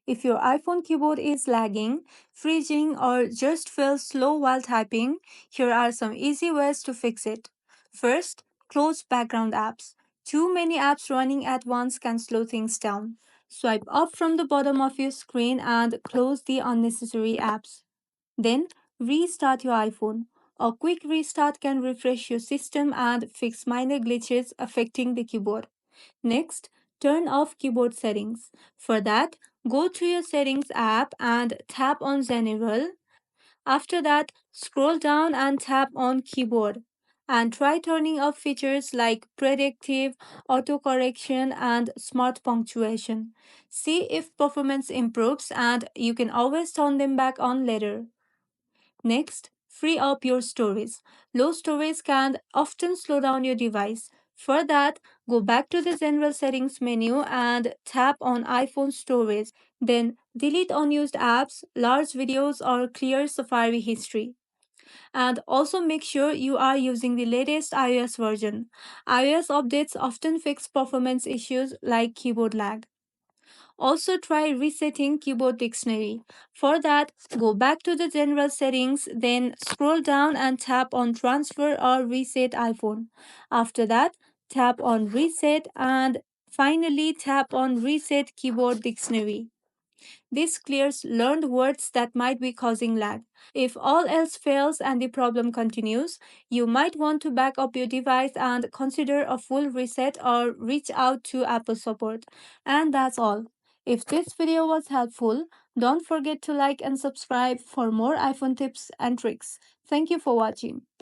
If your iPhone keyboard is lagging, freezing, or just feels slow while typing, here are some easy ways to fix it. First, close background apps. Too many apps running at once can slow things down. Swipe up from the bottom of your screen and close the unnecessary apps. Then, restart your iPhone. A quick restart can refresh your system and fix minor glitches affecting the keyboard. Next, turn off keyboard settings. For that, go to your settings app and tap on General. After that, scroll down and tap on keyboard. And try turning off features like predictive, autocorrection, and smart punctuation. See if performance improves, and you can always turn them back on later. Next, free up your storage. Low storage can often slow down your device. For that, go back to the General Settings menu and tap on iPhone storage. Then, delete unused apps, large videos, or clear Safari history. And also make sure you are using the latest iOS version. iOS updates often fix performance issues like keyboard lag. Also try resetting keyboard dictionary. For that, go back to the general settings, then scroll down and tap on transfer or reset iPhone. After that, tap on reset and finally tap on reset keyboard dictionary. This clears learned words that might be causing lag. If all else fails and the problem continues, you might want to back up your device and consider a full reset or reach out to Apple support. And that's all. If this video was helpful, don't forget to like and subscribe for more iPhone tips and tricks. Thank you for watching.